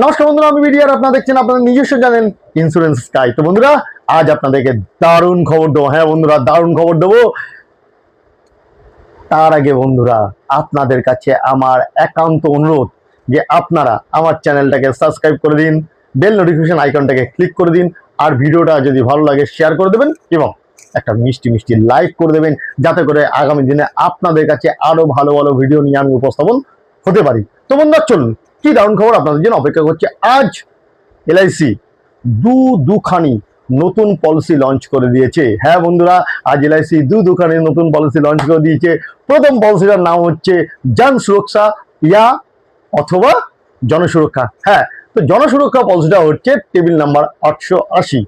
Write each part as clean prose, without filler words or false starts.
নমস্কার বন্ধুরা, আমি বিডিআর। আপনারা দেখছেন আপনাদের নিজস্ব জানেন ইন্স্যুরেন্স স্কাই। তো বন্ধুরা, আজ আপনাদেরকে দারুণ খবর দেবো। হ্যাঁ বন্ধুরা, দারুণ খবর দেবো। তার আগে বন্ধুরা, আপনাদের কাছে আমার একান্ত অনুরোধ যে আপনারা আমার চ্যানেলটাকে সাবস্ক্রাইব করে দিন, বেল নোটিফিকেশন আইকনটাকে ক্লিক করে দিন, আর ভিডিওটা যদি ভালো লাগে শেয়ার করে দেবেন এবং একটা মিষ্টি মিষ্টি লাইক করে দেবেন, যাতে করে আগামী দিনে আপনাদের কাছে আরো ভালো ভালো ভিডিও নিয়ে আমি উপস্থাপন হতে পারি। তো বন্ধুরা, চলুন, কি দারুণ খবর আপনাদের জন্য অপেক্ষা করছে। আজ এলআইসি দুখানি নতুন পলিসি লঞ্চ করে দিয়েছে। হ্যাঁ বন্ধুরা, আজ এলআইসি দুখানি নতুন পলিসি লঞ্চ করে দিয়েছে। প্রথম পলিসিটার নাম হচ্ছে জন সুরক্ষা ইয়া অথবা জনসুরক্ষা। হ্যাঁ, তো জনসুরক্ষা পলিসিটা হচ্ছে টেবিল নাম্বার 880,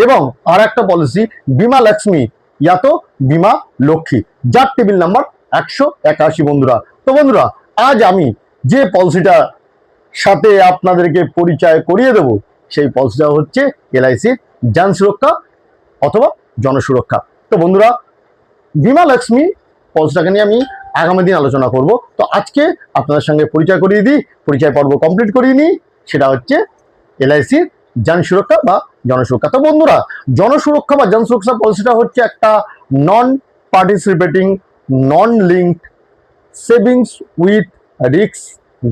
এবং আর একটা পলিসি বীমা লক্ষ্মী ইয়া তো বীমা লক্ষ্মী, যার টেবিল নাম্বার 181। বন্ধুরা, তো বন্ধুরা, আজ আমি যে পলিসিটা সাথে আপনাদেরকে পরিচয় করিয়ে দেব, সেই পলিসিটা হচ্ছে এলআইসি জন সুরক্ষা অথবা জনসুরক্ষা। তো বন্ধুরা, বীমা লক্ষ্মী পলিসিটাকে নিয়ে আমি আগামী দিন আলোচনা করব। তো আজকে আপনাদের সঙ্গে পরিচয় করিয়ে দিই, পরিচয় পর্ব কমপ্লিট করিয়ে নিই। সেটা হচ্ছে এলআইসির জন সুরক্ষা বা জনসুরক্ষা। তো বন্ধুরা, জনসুরক্ষা বা জনসুরক্ষা পলিসিটা হচ্ছে একটা non participating, non linked savings with risk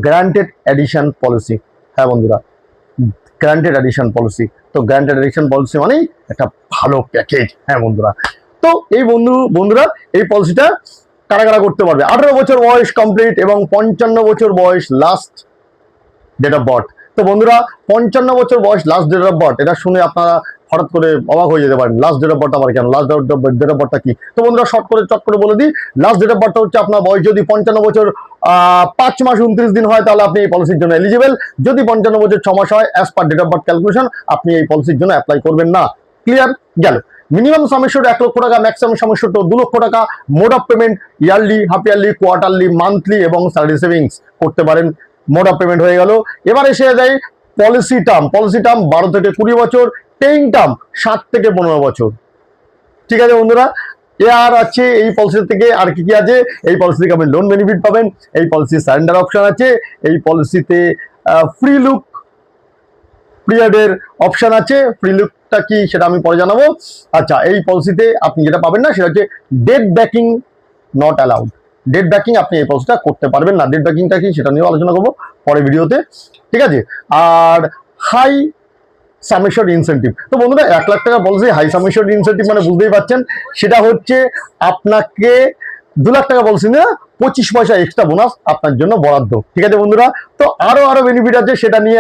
guaranteed addition policy. হ্যাঁ বন্ধুরা, গ্রান্টেড এডিশন পলিসি। তো গ্রান্টেড এডিশন পলিসি মানেই একটা ভালো প্যাকেজ। হ্যাঁ বন্ধুরা, তো এই বন্ধুরা, এই পলিসিটা কারা কারা করতে পারবে? 18 বছর বয়স কমপ্লিট এবং 55 বছর বয়স লাস্ট ডেট অফ বার্থ। তো বন্ধুরা, 55 বছর বয়স লাস্ট ডেট অফ বার্থ, এটা শুনে আপনারা হঠাৎ করে অবাক হয়ে যেতে পারেন। লাস্ট ডেট অফ বার্থ আবার কেন? লাস্ট ডেট অফ বার্থটা কি? তো বন্ধুরা, চট করে বলে দিই। লাস্ট ডেট অফ বার্থ হচ্ছে আপনার বয়স যদি 55 বছর 5 মাস 29 দিন হয়, তাহলে আপনি এই পলিসির জন্য এলিজিবল। যদি 55 বছর 6 মাস হয়, as per date of birth calculation, আপনি এই পলিসির জন্য অ্যাপ্লাই করবেন না। ক্লিয়ার গেল? মিনিমাম সামেশন 1 লক্ষ টাকা, ম্যাক্সিমাম সামেশন 2 লক্ষ টাকা। Mode of payment yearly, half yearly, quarterly, monthly এবং স্যালারি সেভিংস করতে পারেন। মোড অফ পেমেন্ট হয়ে গেল। এবার এসে যায় পলিসি টার্ম। পলিসি টার্ম 12 থেকে 20 বছর, পেইং টার্ম 7 থেকে 15 বছর। ঠিক আছে বন্ধুরা, আর আছে এই পলিসি থেকে আর কি কি আছে? এই পলিসি থেকে আপনি লোন বেনিফিট পাবেন। এই পলিসি সারেন্ডার অপশন আছে। এই পলিসিতে ফ্রি লুক পিরিয়ডের অপশন আছে। ফ্রি লুকটা কি সেটা আমি পরে জানাবো। আচ্ছা, এই পলিসিতে আপনি যেটা পাবেন না সেটা হচ্ছে date backing not allowed. Date backing আপনি এই পলিসিটা করতে পারবেন না। ডেট ব্যাকিংটা কি সেটা নিয়েও আলোচনা করবো পরে ভিডিওতে। ঠিক আছে, আর হাই সামেশন ইনসেন্টিভ। তো বন্ধুরা, 1 লাখ টাকা পলিসি, হাই সামেশন ইনসেন্টিভ মানে বুঝতেই পারছেন, সেটা হচ্ছে আপনাকে 2 লাখ টাকা পলিসি নিয়ে 25 পয়সা এক্সট্রা বোনাস আপনার জন্য বরাদ্দ। ঠিক আছে বন্ধুরা, তো আরো বেনিফিট আছে, সেটা নিয়ে